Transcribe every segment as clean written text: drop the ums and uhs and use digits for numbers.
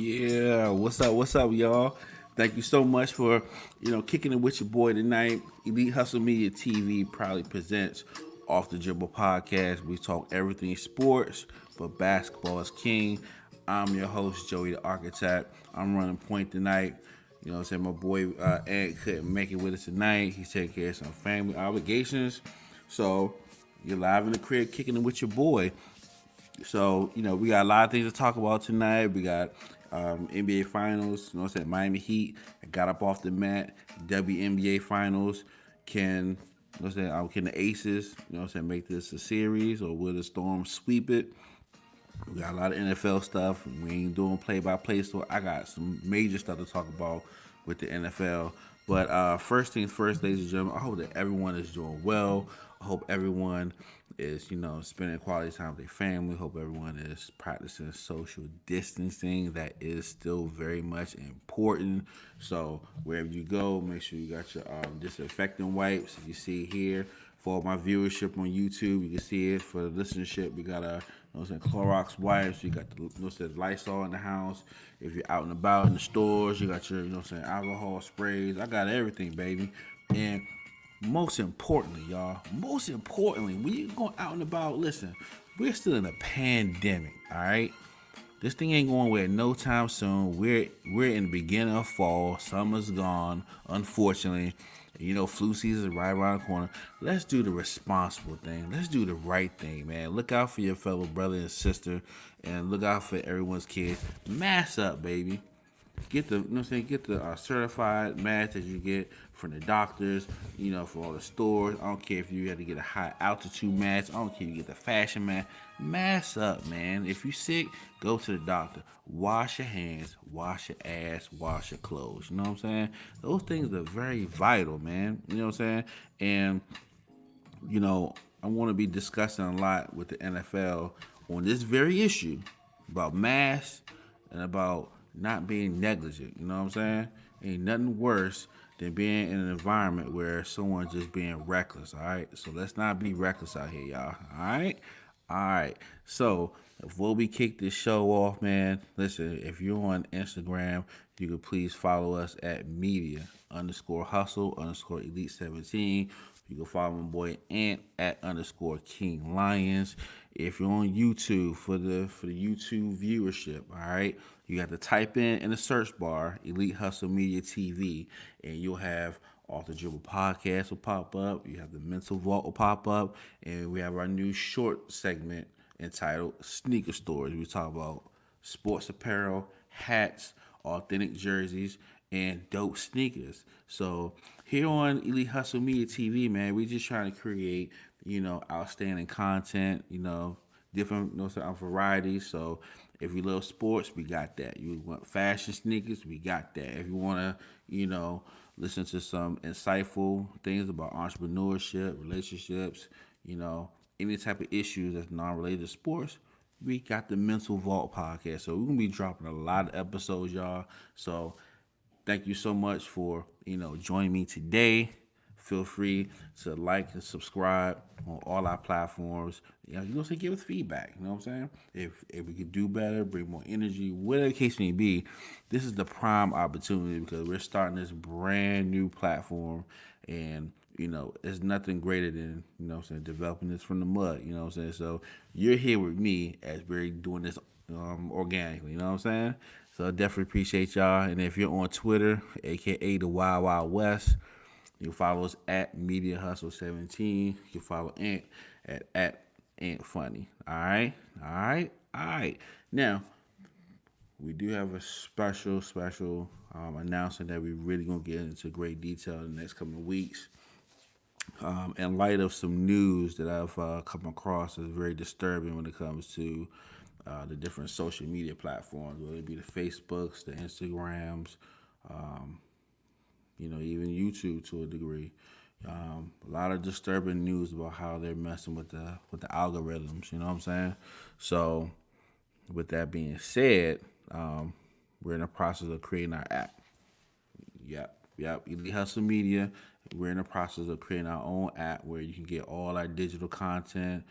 Yeah, what's up, y'all? Thank you so much for, kicking it with your boy tonight. Elite Hustle Media TV proudly presents Off the Dribble podcast. We talk everything sports, but basketball is king. I'm your host, Joey the Architect. I'm running point tonight. You know what I'm saying? My boy Ant couldn't make it with us tonight. He's taking care of some family obligations. So you're live in the crib kicking it with your boy. So, we got a lot of things to talk about tonight. We got NBA Finals, you know what I'm saying? Miami Heat got up off the mat. WNBA Finals can, can the Aces, make this a series, or will the Storm sweep it? We got a lot of NFL stuff. We ain't doing play-by-play, so I got some major stuff to talk about with the NFL. But first things first, ladies and gentlemen, I hope that everyone is doing well. I hope everyone is, spending quality time with their family. Hope everyone is practicing social distancing. That is still very much important. So wherever you go, make sure you got your disinfectant wipes. You see here for my viewership on YouTube, you can see it. For the listenership, we got a Clorox wipes. You got the Lysol in the house. If you're out and about in the stores, you got your alcohol sprays. I got everything, baby. And most importantly, y'all, when you going out and about, listen, we're still in a pandemic, all right? This thing ain't going away no time soon. We're in the beginning of fall. Summer's gone, unfortunately. Flu season is right around the corner. Let's do the responsible thing. Let's do the right thing, man. Look out for your fellow brother and sister, and look out for everyone's kids. Mask up, baby. Get the, get the certified mask that you get from the doctors, for all the stores. I don't care if you had to get a high altitude mask. I don't care if you get the fashion mask. Mask up, man. If you're sick, go to the doctor. Wash your hands, wash your ass, wash your clothes. You know what I'm saying? Those things are very vital, man. You know what I'm saying? And I want to be discussing a lot with the NFL on this very issue about masks and about not being negligent. You know what I'm saying? Ain't nothing worse than being in an environment where someone's just being reckless. All right, so let's not be reckless out here, y'all. All right. So before we kick this show off, man, listen. If you're on Instagram, you can please follow us at media_hustle_elite17. You can follow my boy Ant at _King Lions. If you're on YouTube for the YouTube viewership, all right, you got to type in the search bar Elite Hustle Media TV, and you'll have Off the Dribble podcast will pop up. You have the Mental Vault will pop up, and we have our new short segment entitled Sneaker Stories. We talk about sports apparel, hats, authentic jerseys, and dope sneakers. So here on Elite Hustle Media TV, man, we just trying to create, outstanding content, different varieties. So if you love sports, we got that. You want fashion sneakers, we got that. If you want to, listen to some insightful things about entrepreneurship, relationships, any type of issues that's non-related to sports, we got the Mental Vault podcast. So we're gonna be dropping a lot of episodes, y'all. So thank you so much for joining me today. Feel free to like and subscribe on all our platforms. Give us feedback. You know what I'm saying? If we could do better, bring more energy, whatever the case may be, this is the prime opportunity because we're starting this brand new platform, and there's nothing greater than developing this from the mud. You know what I'm saying? So you're here with me as we're doing this organically. You know what I'm saying? So I definitely appreciate y'all. And if you're on Twitter, aka the Wild Wild West, you can follow us at Media Hustle 17. You can follow Ant at Ant Funny. All right, all right, all right. Now we do have a special announcement that we're really gonna get into great detail in the next coming weeks. In light of some news that I've come across is very disturbing when it comes to the different social media platforms, whether it be the Facebooks, the Instagrams, even YouTube to a degree. A lot of disturbing news about how they're messing with the algorithms. You know what I'm saying? So, with that being said, we're in the process of creating our app. Yep. Elite Hustle Media. We're in the process of creating our own app where you can get all our digital content.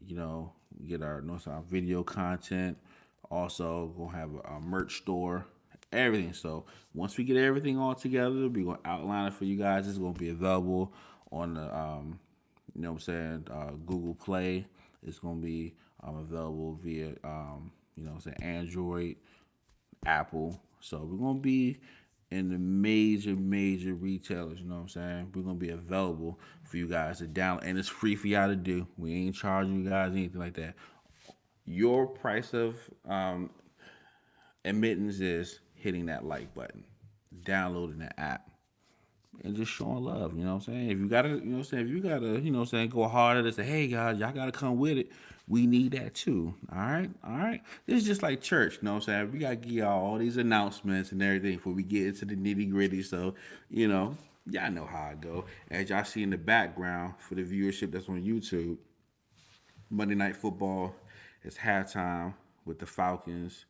Get our video content, Also, gonna have a merch store, everything. So once we get everything all together, we're gonna outline it for you guys. It's gonna be available on the, you know what I'm saying, Google Play. It's gonna be available via, you know what I'm saying, Android, Apple. So we're gonna be in the major retailers. You know what I'm saying? We're gonna be available for you guys to download, and it's free for y'all to do. We ain't charging you guys anything like that. Your price of admittance is hitting that like button, downloading the app, and just showing love. You know what I'm saying? If you gotta, you know what I'm saying, if you gotta, you know what I'm saying, go harder to say, hey guys, y'all gotta come with it. We need that too. All right, all right. This is just like church. You know what I'm saying? We gotta give y'all all these announcements and everything before we get into the nitty gritty. So, you know, y'all know how I go. As y'all see in the background for the viewership that's on YouTube, Monday Night Football is halftime with the Falcons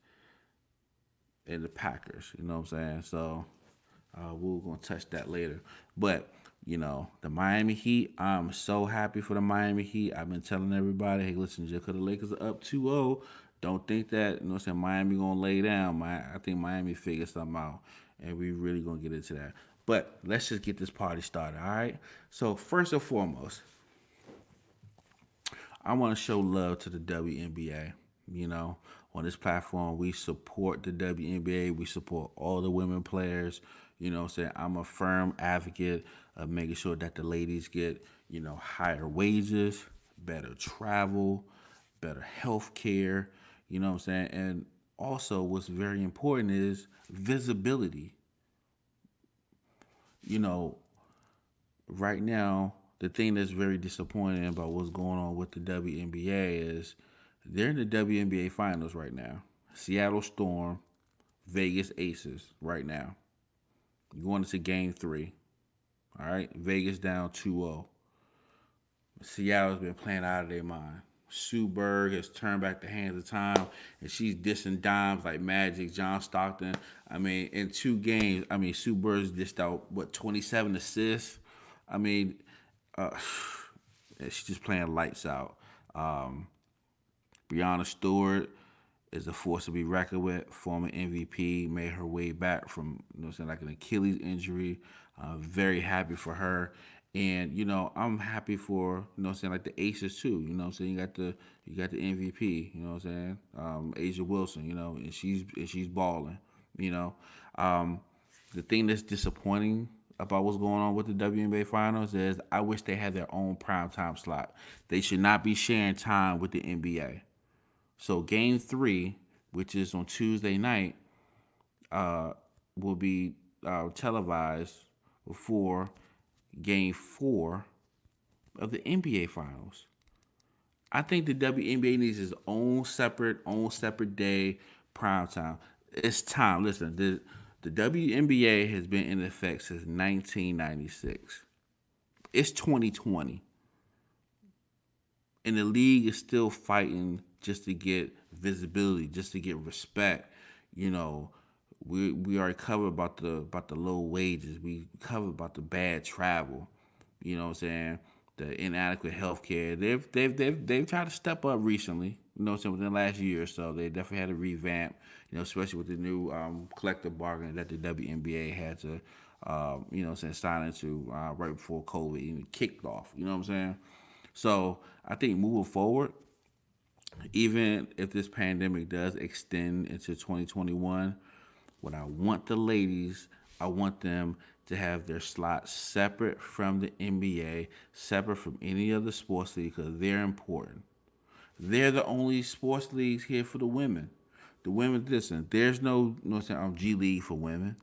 and the Packers. You know what I'm saying? So we're gonna touch that later. But you know, the Miami Heat, I'm so happy for the Miami Heat. I've been telling everybody, hey, listen, just because the Lakers are up 2-0, don't think that, you know what I'm saying, Miami gonna lay down. I think Miami figured something out. And we really gonna get into that. But let's just get this party started, all right? So first and foremost, I want to show love to the WNBA. You know, on this platform, we support the WNBA. We support all the women players. You know what I'm saying? I'm a firm advocate of making sure that the ladies get, you know, higher wages, better travel, better health care. You know what I'm saying? And also, what's very important is visibility. You know, right now, the thing that's very disappointing about what's going on with the WNBA is they're in the WNBA finals right now. Seattle Storm, Vegas Aces right now. Going into game three. All right. Vegas down 2-0. Seattle's been playing out of their mind. Sue Bird has turned back the hands of time, and she's dissing dimes like Magic, John Stockton. I mean, in 2 games, I mean, Sue Bird's dished out, what, 27 assists? I mean, uh, she's just playing lights out. Um, Brianna Stewart is a force to be reckoned with. Former MVP, made her way back from, you know, what I'm saying, like an Achilles injury. Very happy for her, and you know I'm happy for, you know what I'm saying, like the Aces too. You know what I'm saying, you got the MVP. You know what I'm saying, Asia Wilson. You know, and she's balling. You know, um, the thing that's disappointing about what's going on with the WNBA finals is I wish they had their own prime time slot. They should not be sharing time with the NBA. So game three, which is on Tuesday night, will be televised before game four of the NBA finals. I think the WNBA needs its own separate day, prime time. It's time. Listen, the WNBA has been in effect since 1996. It's 2020. And the league is still fighting just to get visibility, just to get respect. You know, we already covered about the low wages. We covered about the bad travel. You know what I'm saying? The inadequate health care. They've tried to step up recently. You know what I'm saying? Within the last year or so, they definitely had to revamp. You know, especially with the new collective bargaining that the WNBA had to, you know what I'm saying, sign into right before COVID even kicked off. You know what I'm saying? So I think moving forward, even if this pandemic does extend into 2021, what I want the ladies, I want them to have their slots separate from the NBA, separate from any other sports league because they're important. They're the only sports leagues here for the women. The women, listen, there's no G League for women.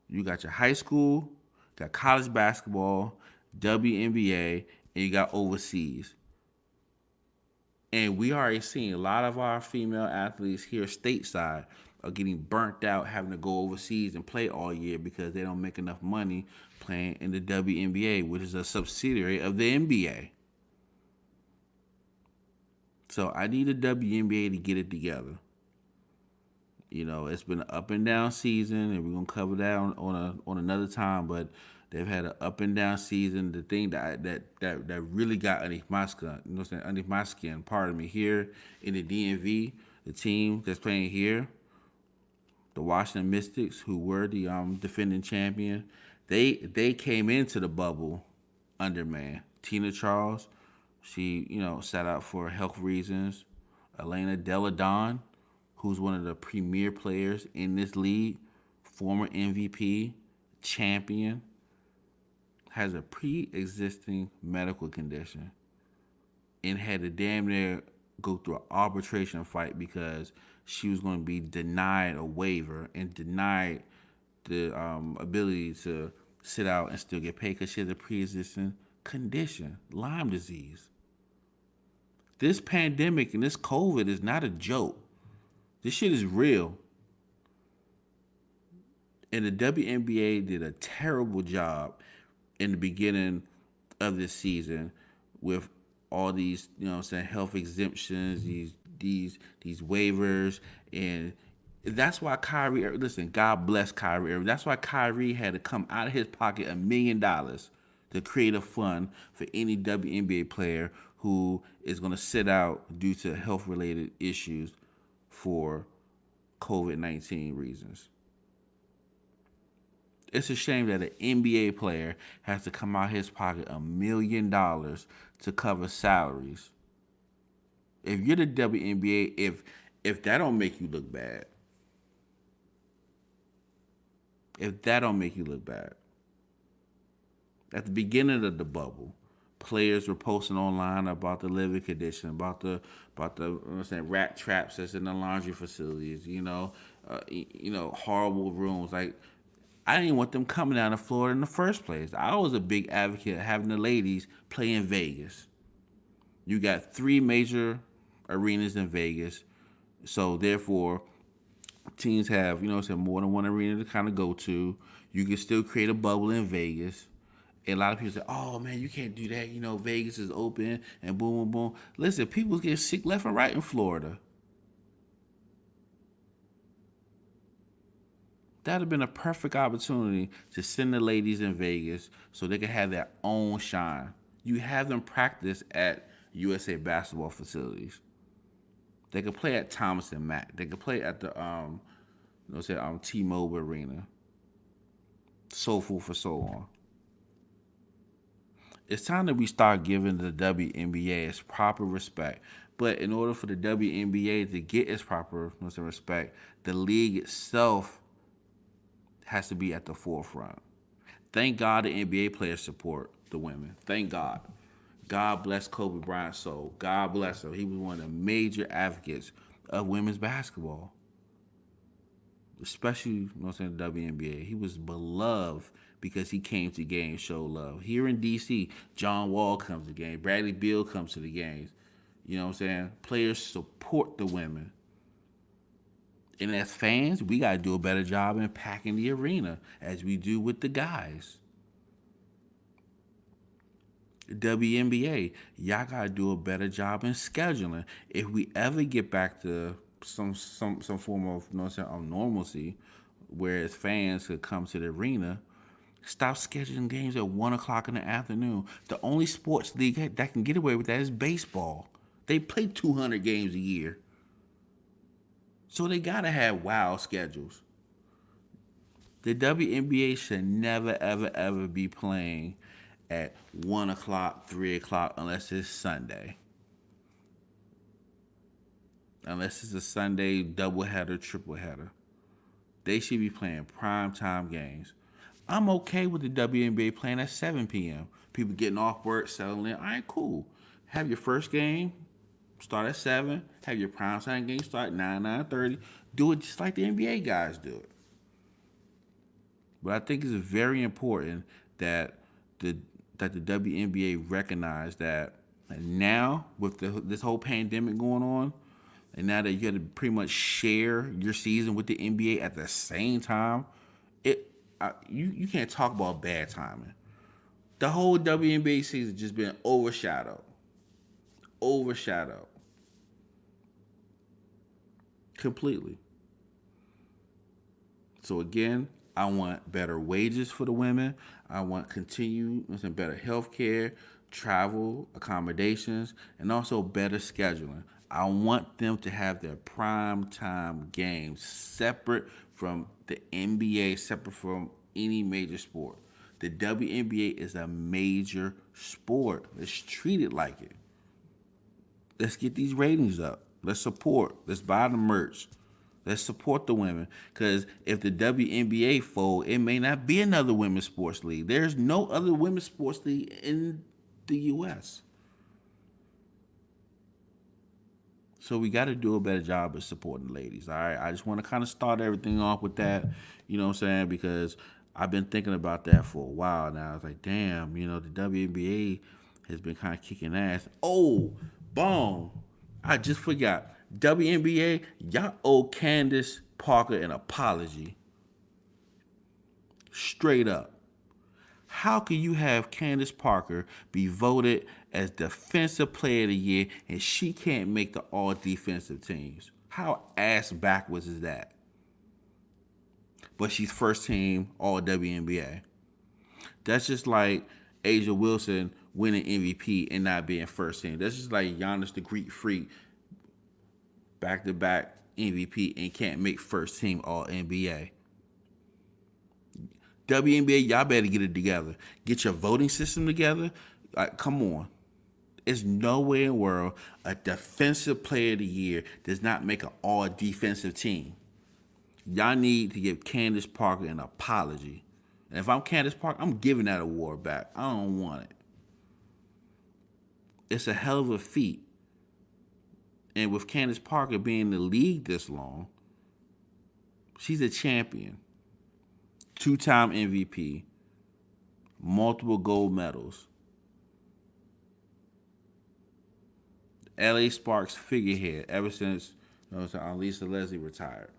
You got your high school, got college basketball, WNBA, and you got overseas. And we already seen a lot of our female athletes here stateside are getting burnt out having to go overseas and play all year because they don't make enough money playing in the WNBA, which is a subsidiary of the NBA. So I need the WNBA to get it together. You know, it's been an up and down season, and we're gonna cover that on another time. But they've had an up and down season. The thing that really got underneath my skin, you know, what I'm saying, underneath my skin. Pardon me, here in the DMV, The team that's playing here, the Washington Mystics, who were the defending champion, they came into the bubble undermanned. Tina Charles, she sat out for health reasons. Elena Deladon, who's one of the premier players in this league, former MVP, champion, has a pre-existing medical condition and had to damn near go through an arbitration fight because she was going to be denied a waiver and denied the ability to sit out and still get paid because she has a pre-existing condition, Lyme disease. This pandemic and this COVID is not a joke. This shit is real. And the WNBA did a terrible job in the beginning of this season with all these, health exemptions, these waivers, and that's why Kyrie. Listen, God bless Kyrie. That's why Kyrie had to come out of his pocket $1 million to create a fund for any WNBA player who is going to sit out due to health related issues for COVID-19 reasons. It's a shame that an NBA player has to come out his pocket $1 million to cover salaries. If you're the WNBA, if that don't make you look bad, if that don't make you look bad, at the beginning of the bubble, players were posting online about the living condition, about the rat traps that's in the laundry facilities, horrible rooms. Like, I didn't want them coming down to Florida in the first place. I was a big advocate of having the ladies play in Vegas. You got 3 major arenas in Vegas, so therefore teams have more than one arena to kind of go to. You can still create a bubble in Vegas. And a lot of people say, "Oh man, you can't do that. Vegas is open and boom, boom, boom." Listen, people get sick left and right in Florida. That'd have been a perfect opportunity to send the ladies in Vegas so they could have their own shine. You have them practice at USA basketball facilities. They could play at Thomas and Mack. They could play at the T-Mobile Arena. So forth for so on. It's time that we start giving the WNBA its proper respect. But in order for the WNBA to get its proper respect, the league itself has to be at the forefront. Thank God the NBA players support the women. Thank God. God bless Kobe Bryant's soul. God bless him. He was one of the major advocates of women's basketball, especially the WNBA. He was beloved because he came to games, showed love. Here in DC, John Wall comes to games. Bradley Beal comes to the games. You know what I'm saying? Players support the women. And as fans, we got to do a better job in packing the arena as we do with the guys. WNBA, y'all got to do a better job in scheduling. If we ever get back to some form of normalcy, whereas fans could come to the arena, stop scheduling games at 1 o'clock in the afternoon. The only sports league that can get away with that is baseball. They play 200 games a year. So they gotta have wild schedules. The WNBA should never, ever, ever be playing at 1 o'clock, 3 o'clock, unless it's Sunday. Unless it's a Sunday doubleheader, tripleheader. They should be playing primetime games. I'm okay with the WNBA playing at 7 p.m. People getting off work, settling in. All right, cool. Have your first game start at 7. Have your primetime game start at 9, 9:30. Do it just like the NBA guys do it. But I think it's very important that the WNBA recognize that now with this whole pandemic going on, and now that you got to pretty much share your season with the NBA at the same time, you can't talk about bad timing. The whole WNBA season just been overshadowed. Completely. So again, I want better wages for the women. I want continued better health care, travel, accommodations, and also better scheduling. I want them to have their prime time games separate from the NBA, separate from any major sport. The WNBA is a major sport. Let's treat it like it. Let's get these ratings up. Let's support. Let's buy the merch. Let's support the women. Because if the WNBA fold, it may not be another women's sports league. There's no other women's sports league in the U.S. So we got to do a better job of supporting the ladies. All right. I just want to kind of start everything off with that. You know what I'm saying? Because I've been thinking about that for a while now. I was like, damn, the WNBA has been kind of kicking ass. Oh, boom. I just forgot. WNBA, y'all owe Candace Parker an apology. Straight up. How can you have Candace Parker be voted as Defensive Player of the Year and she can't make the all defensive teams? How ass backwards is that? But she's first team all WNBA. That's just like Asia Wilson winning MVP and not being first team. That's just like Giannis the Greek Freak back to back MVP and can't make first team all NBA. WNBA, y'all better get it together. Get your voting system together. Like, come on. There's nowhere in the world a defensive player of the year does not make an all defensive team. Y'all need to give Candace Parker an apology. And if I'm Candace Parker, I'm giving that award back. I don't want it. It's a hell of a feat. And with Candace Parker being in the league this long, she's a champion. 2-time MVP, multiple gold medals. LA Sparks figurehead ever since Lisa Leslie retired.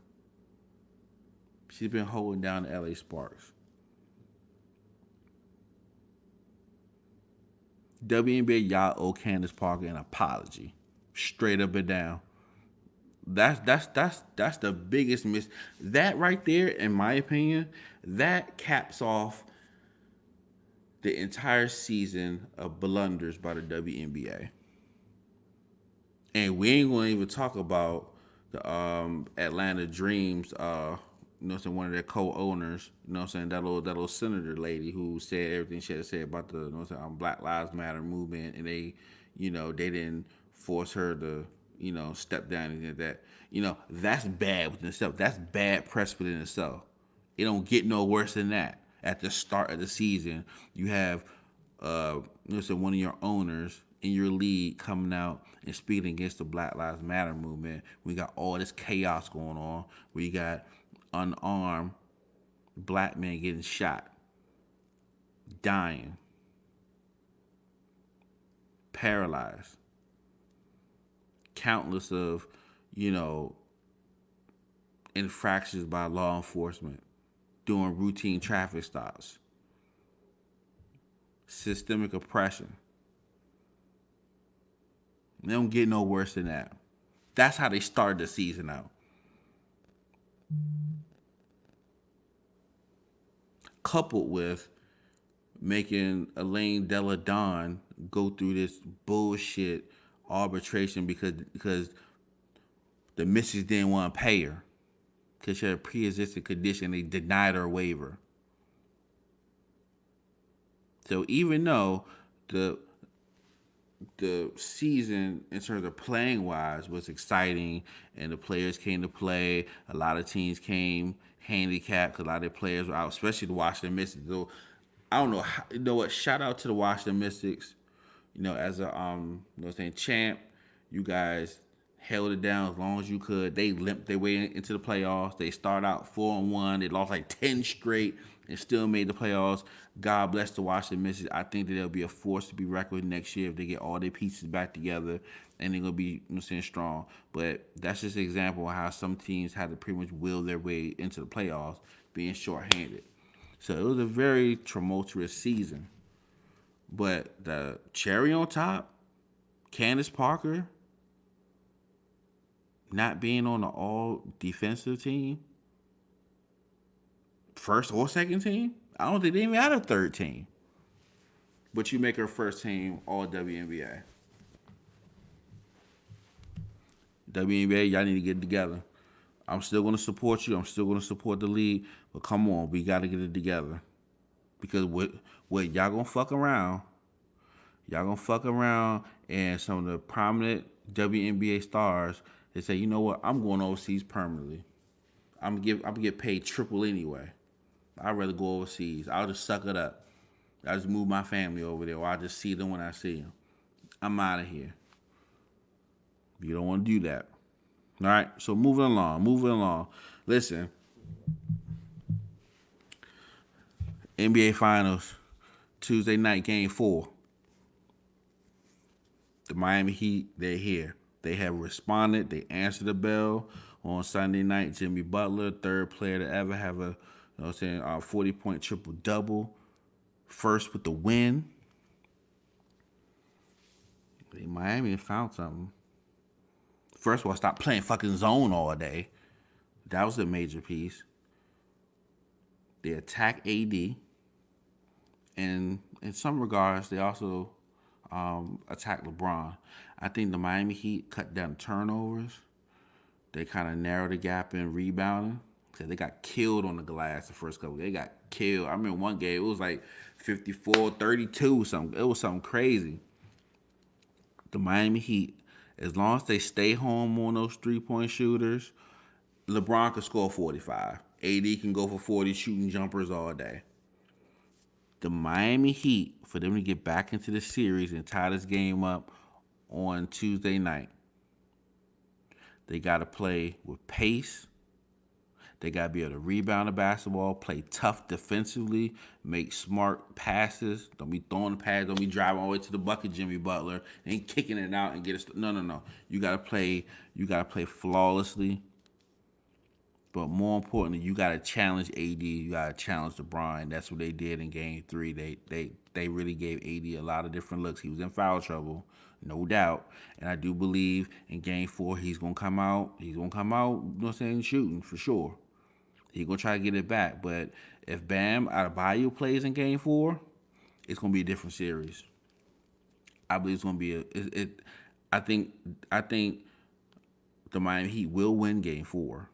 She's been holding down the LA Sparks. WNBA, y'all owe Candace Parker an apology. Straight up and down. That's the biggest miss. That right there, in my opinion, that caps off the entire season of blunders by the WNBA. And we ain't gonna even talk about the Atlanta Dreams. One of their co-owners. That little senator lady who said everything she had to say about the Black Lives Matter movement, and they didn't force her to step down and that. That's bad within itself. That's bad press within itself. It don't get no worse than that. At the start of the season, you have one of your owners in your league coming out and speaking against the Black Lives Matter movement. We got all this chaos going on. We got unarmed black men getting shot, dying, paralyzed. Countless of, infractions by law enforcement doing routine traffic stops. Systemic oppression. They don't get no worse than that. That's how they started the season out. Coupled with making Elaine Della Don go through this bullshit arbitration because the missus didn't want to pay her because she had a pre-existing condition. They denied her a waiver. So even though the season in terms of playing wise was exciting and the players came to play, a lot of teams came handicapped because a lot of their players were out, especially the Washington Mystics. So I don't know how, what, shout out to the Washington Mystics. As a champ, you guys held it down as long as you could. They limped their way into the playoffs. They started out 4-1. They lost like 10 straight and still made the playoffs. God bless the Washington Mystics. I think that they'll be a force to be reckoned with next year if they get all their pieces back together and they're gonna be strong. But that's just an example of how some teams had to pretty much will their way into the playoffs being shorthanded. So it was a very tumultuous season. But the cherry on top, Candace Parker not being on the all defensive team, first or second team. I don't think they even had a third team. But you make her first team all WNBA. WNBA, y'all need to get it together. I'm still going to support you. I'm still going to support the league. But come on, we got to get it together. Because what y'all going to fuck around. Y'all going to fuck around and some of the prominent WNBA stars, they say, you know what, I'm going overseas permanently. I'm gonna get paid triple anyway. I'd rather go overseas. I'll just suck it up. I'll just move my family over there, or I'll just see them when I see them. I'm out of here. You don't want to do that. All right. So moving along. Listen, NBA Finals, Tuesday night, Game 4. The Miami Heat, they're here. They have responded. They answered the bell on Sunday night. Jimmy Butler, third player to ever have a 40-point triple double. First with the win. Miami found something. First of all, stop playing fucking zone all day. That was a major piece. They attack AD. And in some regards, they also attack LeBron. I think the Miami Heat cut down turnovers. They kind of narrowed the gap in rebounding. So they got killed on the glass the first couple. They got killed. I remember one game, it was like 54-32 something. It was something crazy. The Miami Heat, as long as they stay home on those three-point shooters, LeBron can score 45. AD can go for 40 shooting jumpers all day. The Miami Heat, for them to get back into the series and tie this game up on Tuesday night, they got to play with pace. They got to be able to rebound the basketball, play tough defensively, make smart passes. Don't be throwing the pass. Don't be driving all the way to the bucket, Jimmy Butler, and kicking it out and get it. No. You got to play. You got to play flawlessly. But more importantly, you got to challenge AD. You got to challenge LeBron. That's what they did in Game 3. They really gave AD a lot of different looks. He was in foul trouble, no doubt. And I do believe in Game 4 he's gonna come out. He's gonna come out. You know what I'm saying? Shooting for sure. He's gonna try to get it back. But if Bam Adebayo plays in Game 4, it's gonna be a different series. I believe it's gonna be I think the Miami Heat will win Game 4.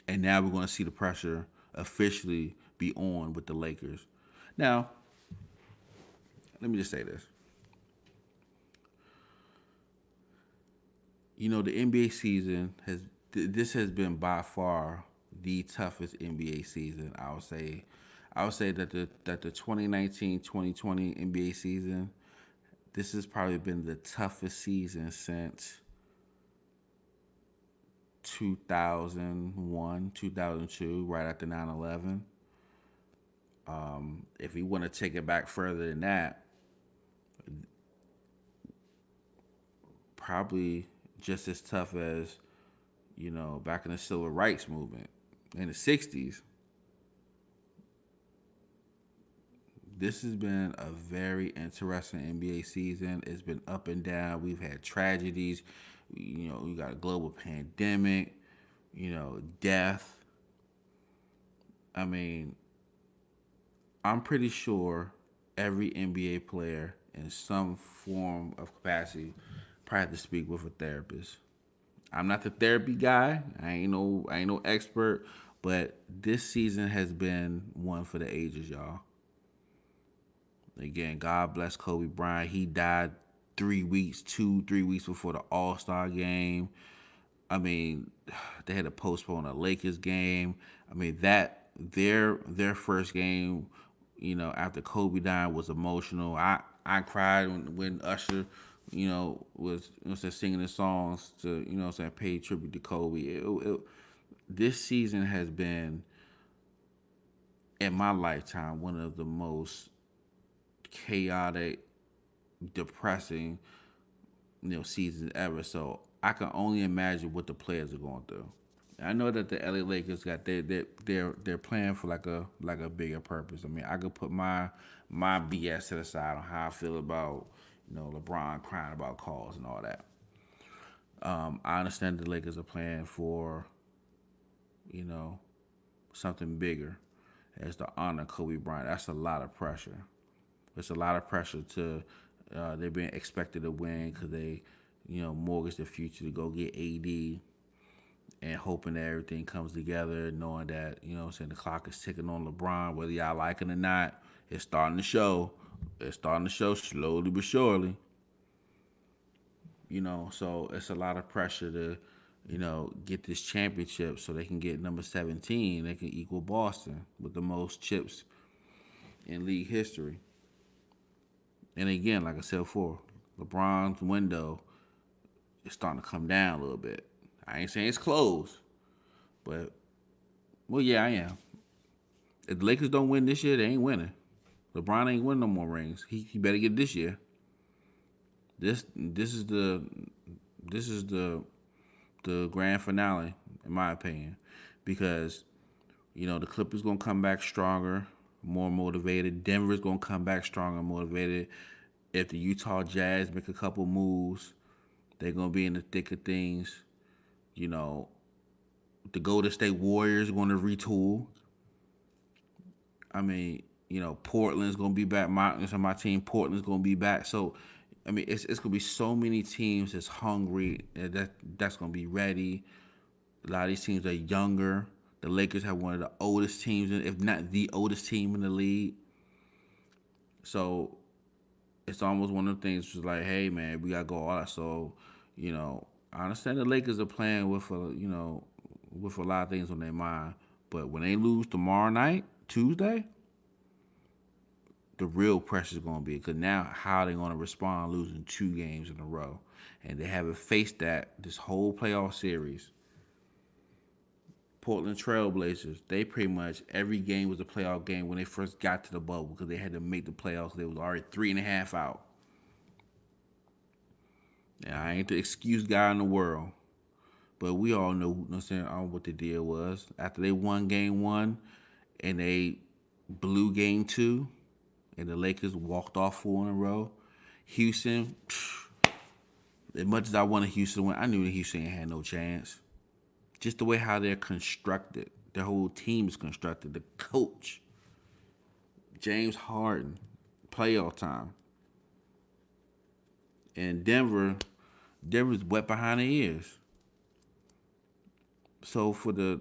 And now we're going to see the pressure officially be on with the Lakers. Now, let me just say this. You know, the NBA season has been by far the toughest NBA season. I would say that the 2019-2020 NBA season, this has probably been the toughest season since 2001, 2002, right after 9/11. If we want to take it back further than that, probably just as tough as, back in the civil rights movement in the 60s. This has been a very interesting NBA season. It's been up and down. We've had tragedies. We got a global pandemic, death. I mean, I'm pretty sure every NBA player in some form of capacity probably had to speak with a therapist. I'm not the therapy guy. I ain't no expert, but this season has been one for the ages, y'all. Again, God bless Kobe Bryant. He died 3 weeks, 2-3 weeks before the All-Star game. I mean, they had to postpone a Lakers game. I mean, that their first game, after Kobe died was emotional. I cried when Usher, was singing the songs to, pay tribute to Kobe. This season has been, in my lifetime, one of the most chaotic, depressing, seasons ever. So I can only imagine what the players are going through. I know that the LA Lakers got they're playing for like a bigger purpose. I mean, I could put my BS to the side on how I feel about LeBron crying about calls and all that. I understand the Lakers are playing for something bigger, as to honor Kobe Bryant. That's a lot of pressure. It's a lot of pressure to they're being expected to win because mortgage the future to go get AD and hoping that everything comes together, knowing that, the clock is ticking on LeBron, whether y'all like it or not. It's starting to show. It's starting to show slowly but surely. So it's a lot of pressure to, get this championship so they can get number 17. They can equal Boston with the most chips in league history. And again, like I said before, LeBron's window is starting to come down a little bit. I ain't saying it's closed, but well, yeah, I am. If the Lakers don't win this year, they ain't winning. LeBron ain't winning no more rings. He better get this year. This is the grand finale, in my opinion, because the Clippers gonna come back stronger, more motivated. Denver's gonna come back stronger, motivated. If the Utah Jazz make a couple moves, they're gonna be in the thick of things. You know, the Golden State Warriors gonna retool. I mean, Portland's gonna be back. My team, Portland's gonna be back. So, I mean, it's gonna be so many teams that's hungry that's gonna be ready. A lot of these teams are younger. The Lakers have one of the oldest teams, if not the oldest team in the league. So it's almost one of the things was like, hey man, we gotta go all out. So, I understand the Lakers are playing with a lot of things on their mind. But when they lose tomorrow night, Tuesday, the real pressure is going to be because now how are they going to respond losing 2 games in a row, and they haven't faced that this whole playoff series. Portland Trailblazers, they pretty much every game was a playoff game when they first got to the bubble because they had to make the playoffs. They was already 3.5 out. And I ain't the excuse guy in the world, but we all know, what the deal was after they won game 1 and they blew game 2 and the Lakers walked off 4 in a row. Houston, as much as I wanted Houston to win, I knew that Houston had no chance. Just the way how they're constructed, their whole team is constructed. The coach, James Harden, playoff time. And Denver's wet behind the ears. So for the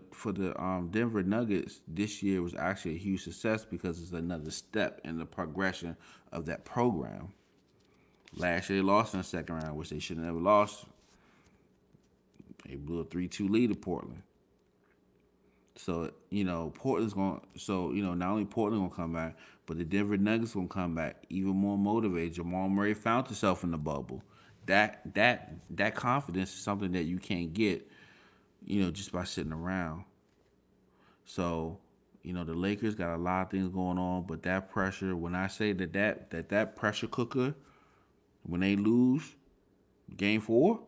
Denver Nuggets, this year was actually a huge success because it's another step in the progression of that program. Last year they lost in the second round, which they should have never lost. They blew a 3-2 lead to Portland. So, Portland's going to, so, not only Portland going to come back, but the Denver Nuggets going to come back even more motivated. Jamal Murray found himself in the bubble. That confidence is something that you can't get, just by sitting around. So, the Lakers got a lot of things going on, but that pressure, when I say that pressure cooker, when they lose game 4,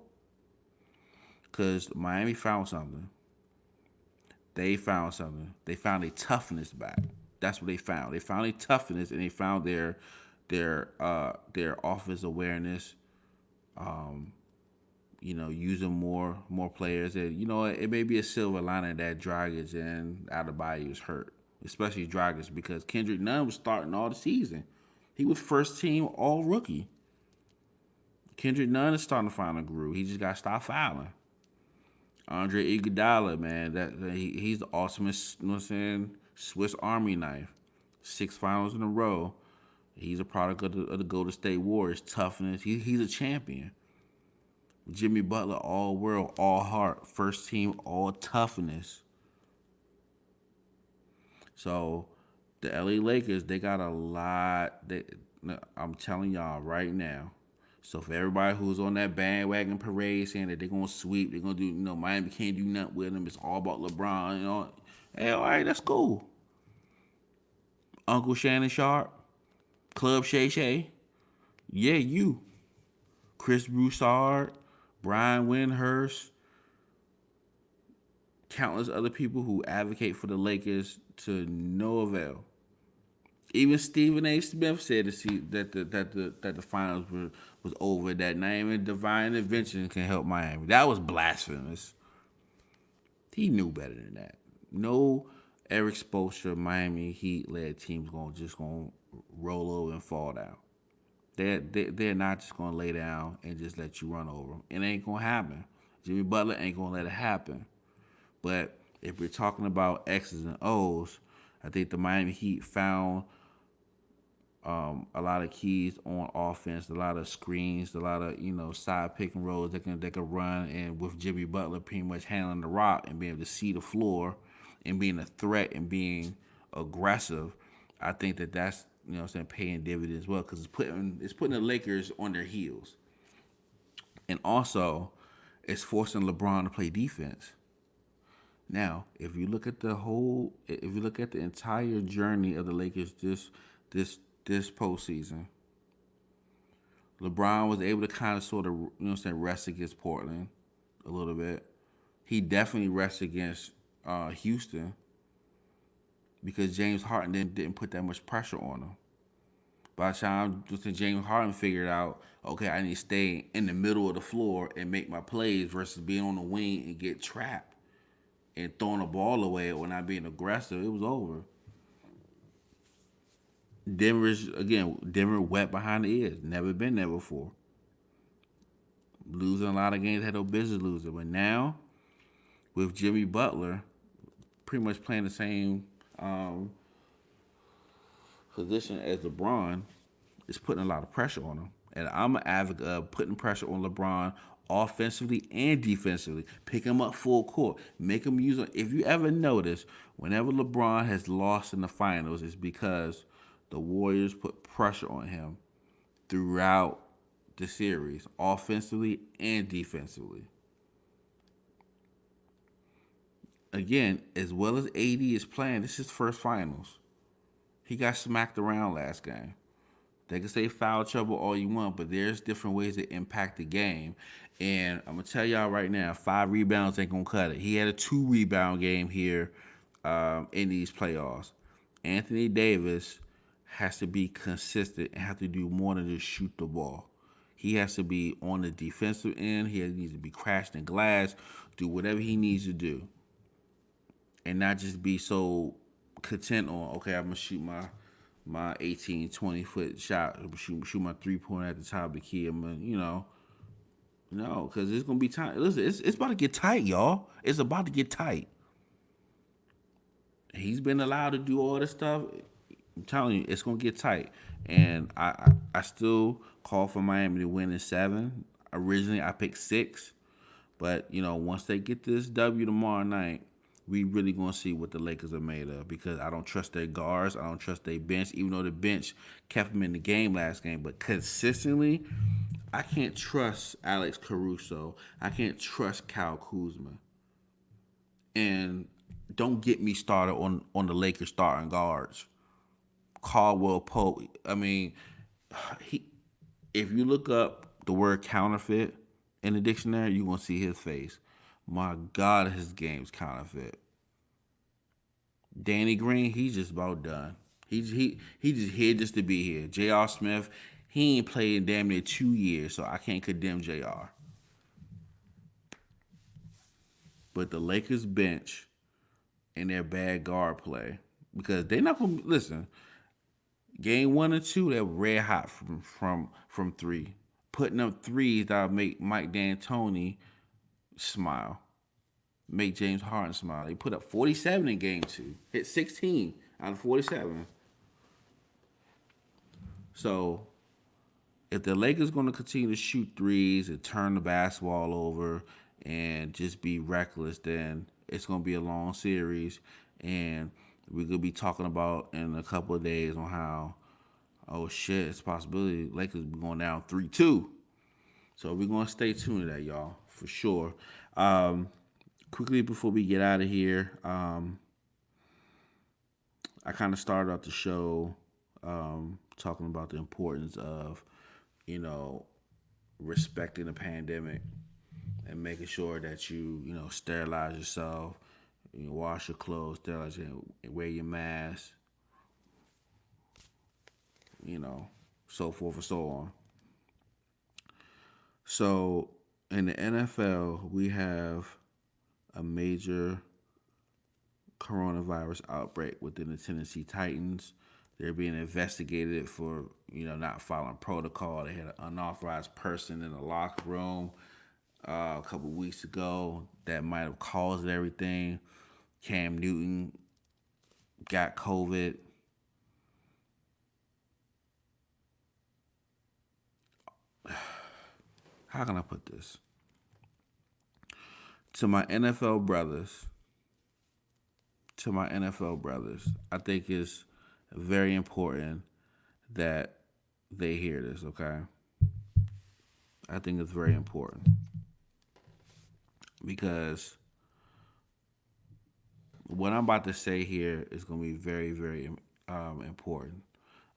because Miami found something. They found something. They found a toughness back. That's what they found. They found a toughness, and they found their offense awareness. Using more players, and it may be a silver lining that Dragic and Adebayo is hurt, especially Dragic because Kendrick Nunn was starting all the season. He was first team all rookie. Kendrick Nunn is starting to find a groove. He just got to stop fouling. Andre Iguodala, man, he's the ultimate, Swiss Army knife. 6 finals in a row. He's a product of the Golden State Warriors. Toughness. He's a champion. Jimmy Butler, all world, all heart. First team, all toughness. So the LA Lakers, they got a lot. I'm telling y'all right now. So for everybody who's on that bandwagon parade saying that they're gonna sweep, they're gonna do, Miami can't do nothing with them. It's all about LeBron. Hey, all right, that's cool. Uncle Shannon Sharp, Club Shay Shay, yeah, you, Chris Broussard, Brian Windhurst, countless other people who advocate for the Lakers to no avail. Even Stephen A. Smith said that the finals was over. That not even divine intervention can help Miami. That was blasphemous. He knew better than that. No Eric Spoelstra Miami Heat led team's gonna roll over and fall down. They're not just gonna lay down and just let you run over them. It ain't gonna happen. Jimmy Butler ain't gonna let it happen. But if we're talking about X's and O's, I think the Miami Heat found a lot of keys on offense, a lot of screens, a lot of side pick and rolls they can run, and with Jimmy Butler pretty much handling the rock and being able to see the floor and being a threat and being aggressive, I think that's what I'm saying paying dividends as well because it's putting the Lakers on their heels, and also it's forcing LeBron to play defense. Now, if you look at the entire journey of the Lakers this this postseason, LeBron was able to kind of sort of rest against Portland a little bit. He definitely rested against Houston because James Harden didn't put that much pressure on him. By the time James Harden figured out, okay, I need to stay in the middle of the floor and make my plays versus being on the wing and get trapped and throwing the ball away or not being aggressive, it was over. Denver wet behind the ears. Never been there before. Losing a lot of games, had no business losing. But now, with Jimmy Butler pretty much playing the same position as LeBron, it's putting a lot of pressure on him. And I'm an advocate of putting pressure on LeBron offensively and defensively. Pick him up full court. Make him use it. If you ever notice, whenever LeBron has lost in the finals, it's because the Warriors put pressure on him throughout the series, offensively and defensively. Again, as well as AD is playing, this is his first finals. He got smacked around last game. They can say foul trouble all you want, but there's different ways to impact the game. And I'm gonna tell y'all right now, 5 rebounds ain't gonna cut it. He had a 2 rebound game here in these playoffs. Anthony Davis has to be consistent and have to do more than just shoot the ball. He has to be on the defensive end. He needs to be crashing glass, do whatever he needs to do, and not just be so content on, okay, I'm gonna shoot my 18, 20-foot shot, shoot my 3-pointer at the top of the key. I'm gonna, no, because it's gonna be time. Listen, it's about to get tight, y'all. It's about to get tight. He's been allowed to do all this stuff. I'm telling you, it's gonna get tight. And I still call for Miami to win in 7. Originally, I picked 6, but once they get this W tomorrow night, we really gonna see what the Lakers are made of because I don't trust their guards. I don't trust their bench, even though the bench kept them in the game last game. But consistently, I can't trust Alex Caruso. I can't trust Kyle Kuzma. And don't get me started on the Lakers starting guards. Caldwell Pope. I mean, he. If you look up the word counterfeit in the dictionary, you're gonna see his face. My God, his game's counterfeit. Danny Green, he's just about done. He just here just to be here. J.R. Smith, he ain't played in damn near 2 years, so I can't condemn J.R. But the Lakers bench and their bad guard play because they're not gonna listen. Game 1 and 2, they were red hot from 3, putting up threes that'll make Mike D'Antoni smile, make James Harden smile. They put up 47 in game 2, hit 16 out of 47. So if the Lakers going to continue to shoot threes and turn the basketball over and just be reckless, then it's going to be a long series. And we're going to be talking about in a couple of days on how, oh shit, it's a possibility Lakers be going down 3-2. So we're going to stay tuned to that, y'all, for sure. Quickly before we get out of here, I kind of started out the show talking about the importance of, respecting the pandemic and making sure that you sterilize yourself, wash your clothes, sterilize your, wear your mask, so forth and so on. So in the NFL, we have a major coronavirus outbreak within the Tennessee Titans. They're being investigated for not following protocol. They had an unauthorized person in the locker room a couple weeks ago that might have caused everything. Cam Newton got COVID. How can I put this? To my NFL brothers, I think it's very important that they hear this, okay? I think it's very important because what I'm about to say here is going to be very, very important.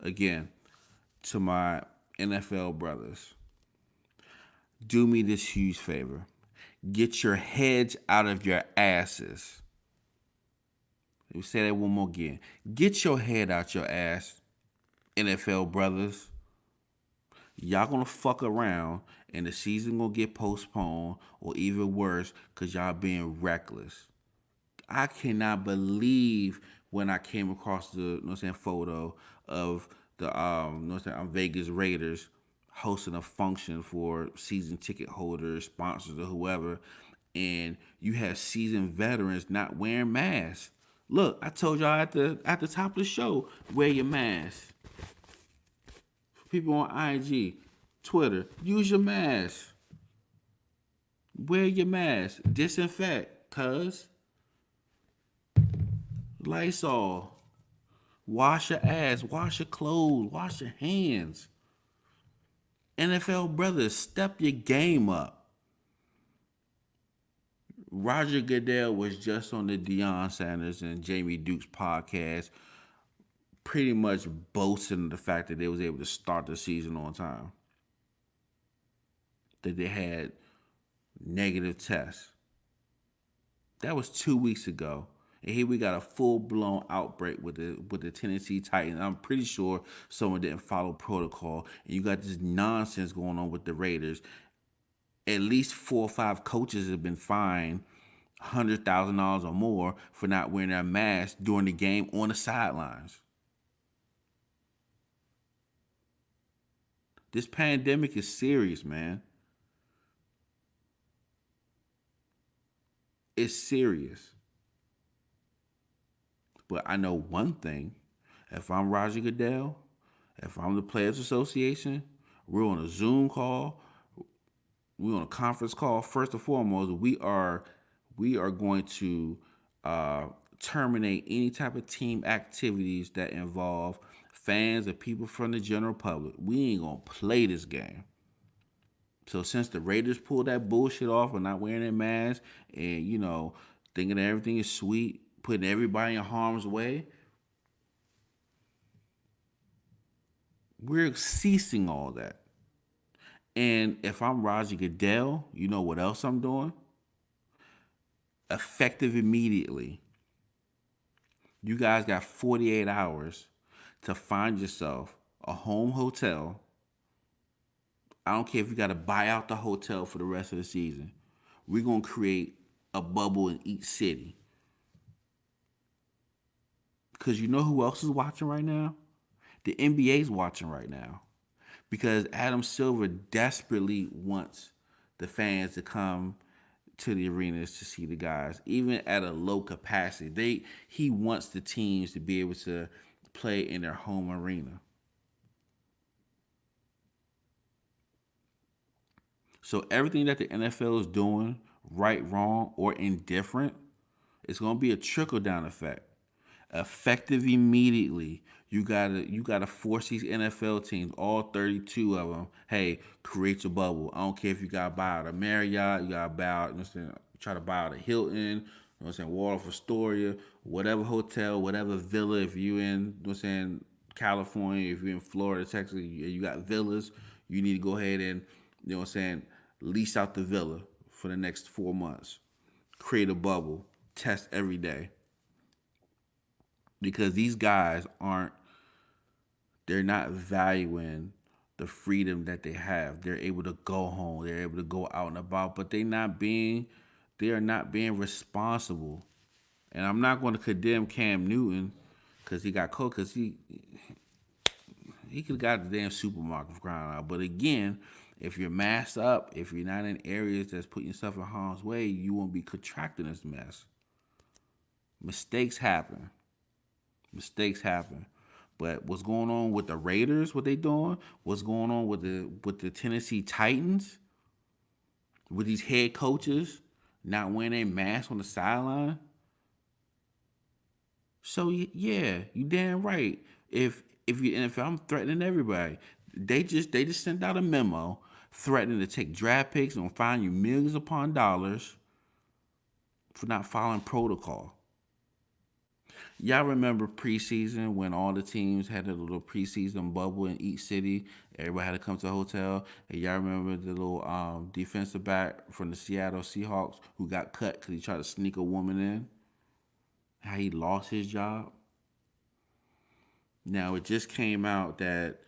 Again, to my NFL brothers, do me this huge favor. Get your heads out of your asses. Let me say that one more again. Get your head out your ass, NFL brothers. Y'all gonna fuck around and the season gonna get postponed or even worse because y'all being reckless. I cannot believe when I came across the photo of the Vegas Raiders hosting a function for season ticket holders, sponsors, or whoever, and you have seasoned veterans not wearing masks. Look, I told y'all at the top of the show, wear your mask. For people on IG, Twitter, use your mask. Wear your mask. Disinfect, cuz. Lysol. Wash your ass. Wash your clothes. Wash your hands. NFL brothers, step your game up. Roger Goodell was just on the Deion Sanders and Jamie Duke's podcast, pretty much boasting the fact that they was able to start the season on time. That they had negative tests. That was 2 weeks ago. And here we got a full blown outbreak with the Tennessee Titans. I'm pretty sure someone didn't follow protocol. And you got this nonsense going on with the Raiders. At least 4 or 5 coaches have been fined $100,000 or more for not wearing their mask during the game on the sidelines. This pandemic is serious, man. It's serious. But I know one thing. If I'm Roger Goodell, if I'm the Players Association, we're on a Zoom call, we're on a conference call. First and foremost, we are going to terminate any type of team activities that involve fans or people from the general public. We ain't gonna play this game. So since the Raiders pulled that bullshit off of not wearing their masks and thinking that everything is sweet, putting everybody in harm's way, we're ceasing all that. And if I'm Roger Goodell, you know what else I'm doing? Effective immediately. You guys got 48 hours to find yourself a home hotel. I don't care if you got to buy out the hotel for the rest of the season. We're going to create a bubble in each city. Because you know who else is watching right now? The NBA is watching right now. Because Adam Silver desperately wants the fans to come to the arenas to see the guys, even at a low capacity. He wants the teams to be able to play in their home arena. So everything that the NFL is doing, right, wrong, or indifferent, it's going to be a trickle down effect. Effective immediately. You gotta force these NFL teams, all 32 of them. Hey, create your bubble. I don't care if you got to buy out a Marriott, you got to buy out. Try to buy out a Hilton. Waldorf Astoria, whatever hotel, whatever villa. If you in, California, if you're in Florida, Texas, you got villas. You need to go ahead and, lease out the villa for the next 4 months. Create a bubble. Test every day. Because these guys they're not valuing the freedom that they have. They're able to go home. They're able to go out and about, but they are not being responsible. And I'm not going to condemn Cam Newton because he got cold. Because he could have got the damn supermarket for crying out. But again, if you're masked up, if you're not in areas that's putting yourself in harm's way, you won't be contracting this mess. Mistakes happen. Mistakes happen. But what's going on with the Raiders? What they doing? What's going on with the Tennessee Titans? With these head coaches not wearing a mask on the sideline? So yeah, you damn right. If you and if I'm threatening everybody, they just sent out a memo threatening to take draft picks and fine you millions upon dollars for not following protocol. Y'all remember preseason when all the teams had a little preseason bubble in each city? Everybody had to come to a hotel. And y'all remember the little defensive back from the Seattle Seahawks who got cut because he tried to sneak a woman in? How he lost his job? Now, it just came out that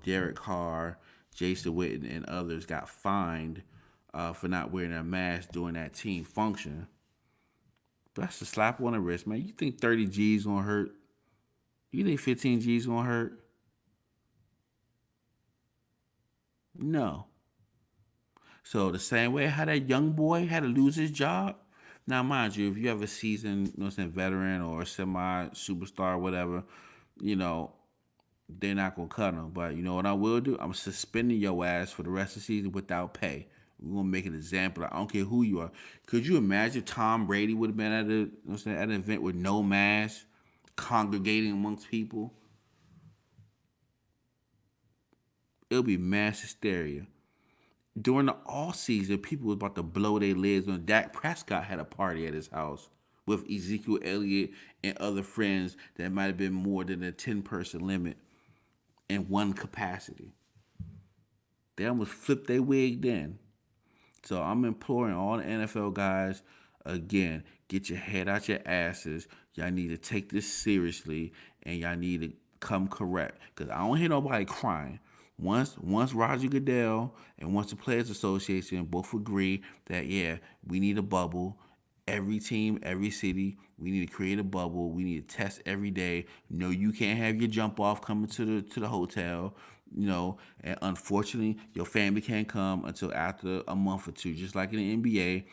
Derek Carr, Jason Witten, and others got fined for not wearing a mask during that team function. But that's a slap on the wrist, man. You think 30 G's gonna hurt? You think 15 G's gonna hurt? No. So the same way how that young boy had to lose his job. Now, mind you, if you have a seasoned, you know what I'm saying, veteran or semi superstar, whatever, you know, they're not gonna cut him. But you know what I will do? I'm suspending your ass for the rest of the season without pay. We're gonna make an example. I don't care who you are. Could you imagine Tom Brady would have been at at an event with no mask, congregating amongst people? It'll be mass hysteria. During the off season, people was about to blow their lids when Dak Prescott had a party at his house with Ezekiel Elliott and other friends that might have been more than a 10-person limit in one capacity. They almost flipped their wig then. So I'm imploring all the NFL guys again, get your head out your asses. Y'all need to take this seriously and y'all need to come correct. Cause I don't hear nobody crying. Once Roger Goodell and once the Players Association both agree that yeah, we need a bubble. Every team, every city, we need to create a bubble. We need to test every day. No, you can't have your jump off coming to the hotel. You know, and unfortunately, your family can't come until after a month or two. Just like in the NBA,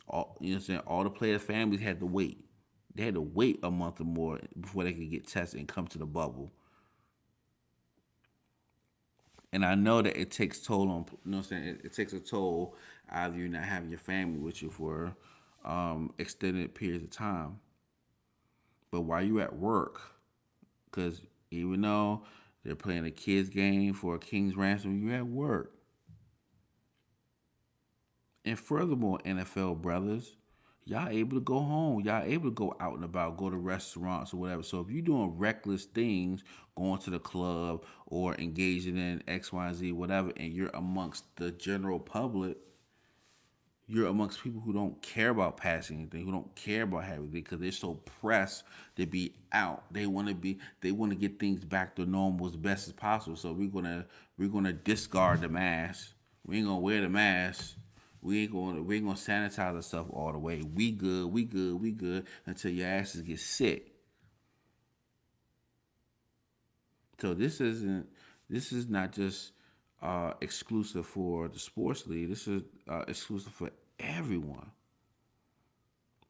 all you know, what I'm saying all the players' families had to wait. They had to wait a month or more before they could get tested and come to the bubble. And I know that it takes toll on, you know what I'm saying? It takes a toll out of you not having your family with you for extended periods of time. But while you at work, because even though they're playing a kids game for a king's ransom, you at work. And furthermore, NFL brothers, y'all able to go home. Y'all able to go out and about, go to restaurants or whatever. So if you're doing reckless things, going to the club or engaging in X, Y, Z, whatever, and you're amongst the general public, you're amongst people who don't care about passing anything, who don't care about having anything, because they're so pressed to be out. They want to get things back to normal as best as possible. So we're gonna discard the mask. We ain't gonna wear the mask. We ain't gonna sanitize ourselves all the way. We good, we good, we good until your asses get sick. So this is not just exclusive for the sports league. This is exclusive for everyone,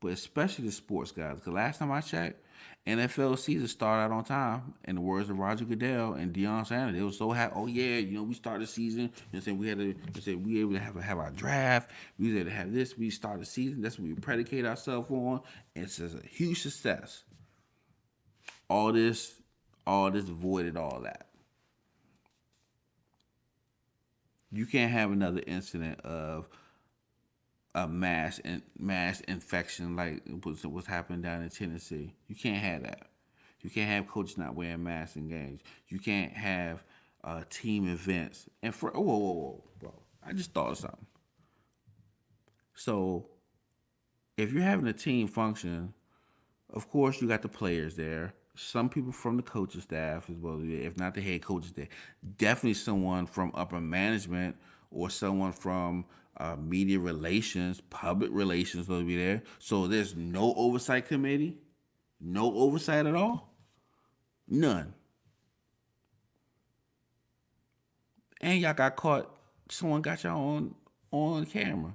but especially the sports guys. Because last time I checked, NFL season started out on time. In the words of Roger Goodell and Deion Sanders, they were so happy. Oh yeah, you know we started the season. You know what I'm saying we had to. You know, say we able to have our draft. We was able to have this. We started the season. That's what we predicate ourselves on. And it's just a huge success. All this, all this voided all that. You can't have another incident of a mass infection like what's happening down in Tennessee. You can't have that. You can't have coaches not wearing masks in games. You can't have team events. And for whoa, bro, I just thought of something. So if you're having a team function, of course you got the players there. Some people from the coaching staff as well, if not the head coaches there. Definitely someone from upper management or someone from media relations, public relations will be there. So there's no oversight committee, no oversight at all. None. And y'all got caught. Someone got y'all on camera.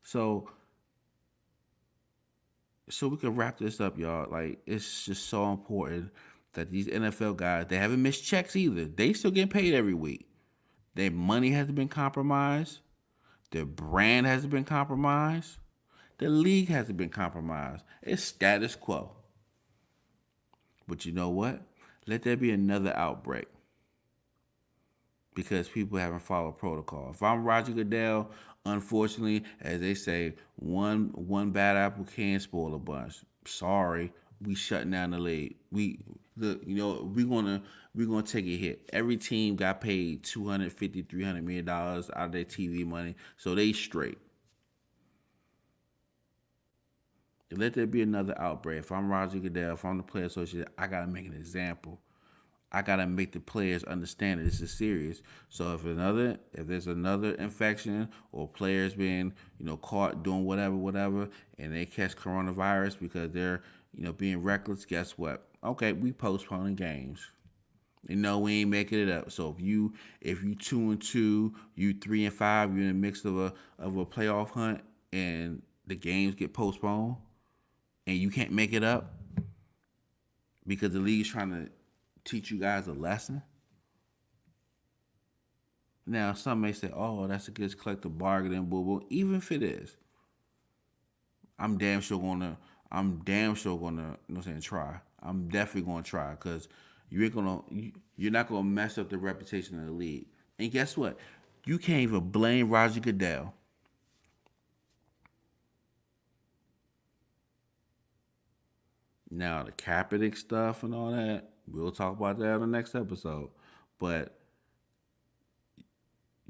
So we can wrap this up, y'all. Like it's just so important that these NFL guys they haven't missed checks either. They still getting paid every week. Their money hasn't been compromised. Their brand hasn't been compromised. The league hasn't been compromised. It's status quo. But you know what? Let there be another outbreak because people haven't followed protocol. If I'm Roger Goodell, unfortunately, as they say, one bad apple can spoil a bunch. Sorry, we shutting down the league. We're gonna take a hit. Every team got paid 250, $300 million out of their TV money, so they straight. Let there be another outbreak. If I'm Roger Goodell, if I'm the player association, I gotta make an example. I gotta make the players understand that this is serious. So if there's another infection or players being caught doing whatever, and they catch coronavirus because they're being reckless, guess what? Okay, we postponing games. We ain't making it up. So if you 2-2, you 3-5, you're in the mix of a playoff hunt, and the games get postponed, and you can't make it up because the league's trying to teach you guys a lesson. Now, some may say, "Oh, that's a good collective bargaining, boo boo." Even if it is, I'm damn sure gonna, I'm damn sure gonna, try. I'm definitely gonna try because you're not gonna mess up the reputation of the league. And guess what? You can't even blame Roger Goodell. Now, the Kaepernick stuff and all that, we'll talk about that in the next episode. But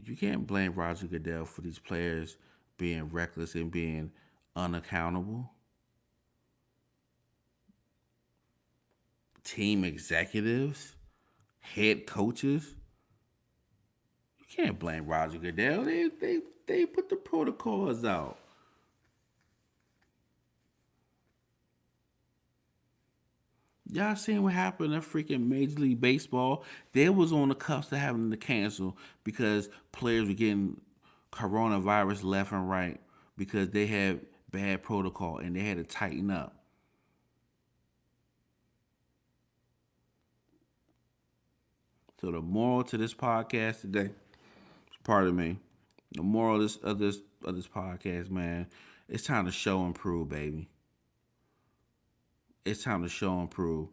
you can't blame Roger Goodell for these players being reckless and being unaccountable. Team executives, head coaches, you can't blame Roger Goodell. They put the protocols out. Y'all seen what happened in freaking Major League Baseball? They was on the cusp of having to cancel because players were getting coronavirus left and right because they had bad protocol and they had to tighten up. So the moral to this podcast today, pardon me, the moral of this podcast, man, it's time to show and prove, baby. It's time to show and prove.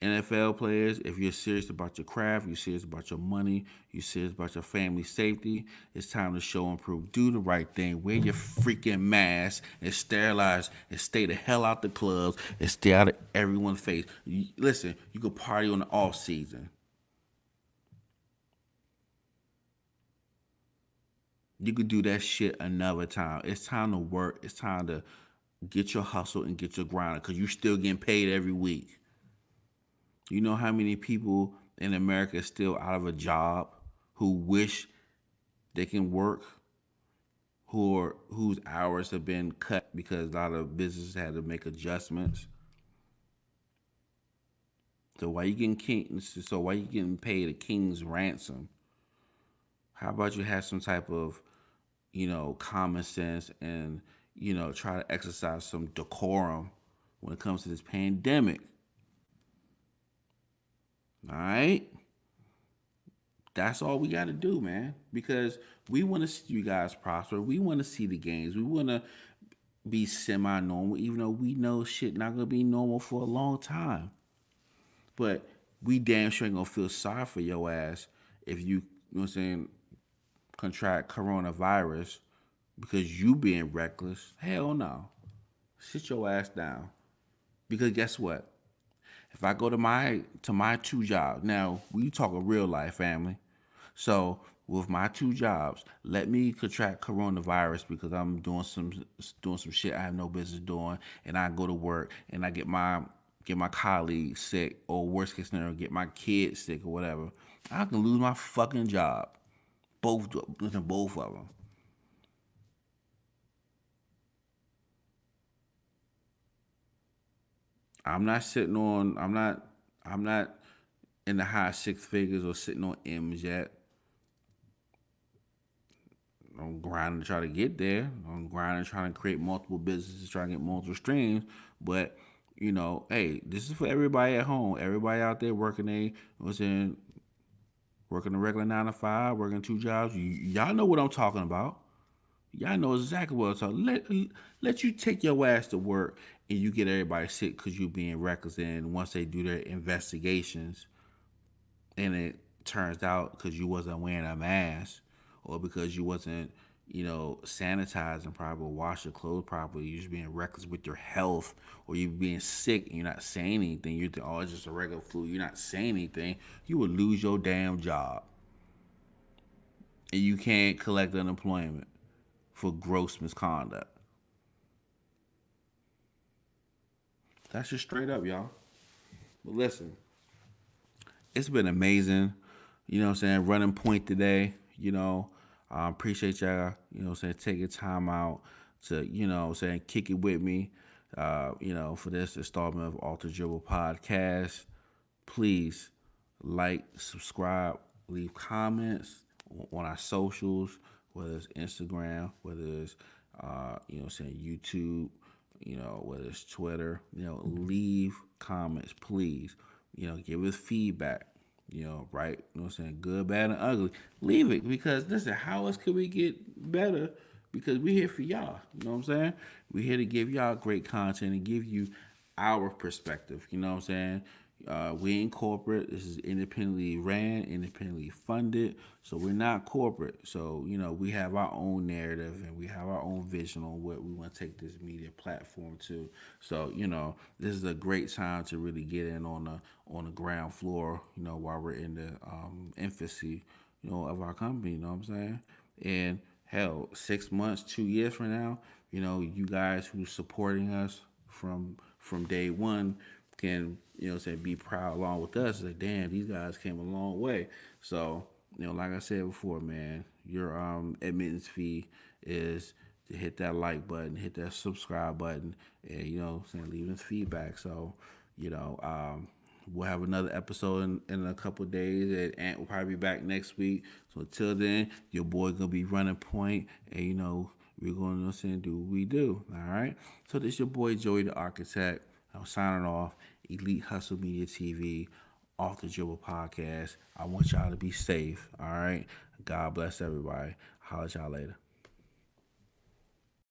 NFL players, if you're serious about your craft, you're serious about your money, you're serious about your family safety, it's time to show and prove. Do the right thing. Wear your freaking mask and sterilize and stay the hell out the clubs and stay out of everyone's face. Listen, you can party on the off season. You could do that shit another time. It's time to work. It's time to get your hustle and get your grind because you still getting paid every week. You know how many people in America are still out of a job who wish they can work, whose hours have been cut because a lot of businesses had to make adjustments. So why you getting paid a king's ransom? How about you have some type of common sense and try to exercise some decorum when it comes to this pandemic? All right. That's all we got to do, man. Because we want to see you guys prosper. We want to see the games. We want to be semi-normal, even though we know shit not gonna be normal for a long time. But we damn sure ain't gonna feel sorry for your ass if you know what I'm saying, contract coronavirus because you being reckless. Hell no. Sit your ass down. Because guess what? If I go to my two jobs, now we talk a real life family. So with my two jobs, let me contract coronavirus because I'm doing some shit I have no business doing, and I go to work and I get my colleagues sick, or worst case scenario, get my kids sick or whatever. I can lose my fucking job. Both of them. I'm not sitting on. I'm not in the high six figures or sitting on M's yet. I'm grinding to try to get there. I'm grinding trying to create multiple businesses, trying to get multiple streams. But hey, this is for everybody at home. Everybody out there working was in working a regular 9 to 5, working two jobs. Y'all know what I'm talking about. Y'all know exactly what I'm talking. Let you take your ass to work and you get everybody sick because you being reckless. And once they do their investigations, and it turns out because you wasn't wearing a mask or because you wasn't sanitizing properly, wash your clothes properly, you're just being reckless with your health, or you being sick and you're not saying anything, you think, oh, it's just a regular flu, you're not saying anything, you would lose your damn job and you can't collect unemployment for gross misconduct. That's just straight up, y'all. But listen, it's been amazing. You know what I'm saying? Running point today. I appreciate y'all, taking time out to, kick it with me, for this installment of Alter Dribble Podcast. Please like, subscribe, leave comments on our socials, whether it's Instagram, whether it's, YouTube, whether it's Twitter, leave comments, please. Give us feedback. Right? You know what I'm saying? Good, bad, and ugly. Leave it because listen, how else could we get better? Because we're here for y'all. You know what I'm saying? We're here to give y'all great content and give you our perspective. You know what I'm saying? We ain't corporate. This is independently ran, independently funded. So we're not corporate. So, we have our own narrative and we have our own vision on what we want to take this media platform to. So, this is a great time to really get in on the ground floor, while we're in the infancy, of our company, you know what I'm saying? And hell, 6 months, 2 years from now, you guys who's supporting us from day one can say be proud along with us. Like, damn, these guys came a long way. So like I said before, man, your admittance fee is to hit that like button, hit that subscribe button, and leave us feedback. So we'll have another episode in a couple of days, and Ant will probably be back next week. So until then, your boy gonna be running point, and we're gonna do what we do. All right. So this your boy Joey the Architect. I'm signing off. Elite Hustle Media TV, Off the Dribble Podcast. I want y'all to be safe. All right. God bless everybody. Holler at y'all later.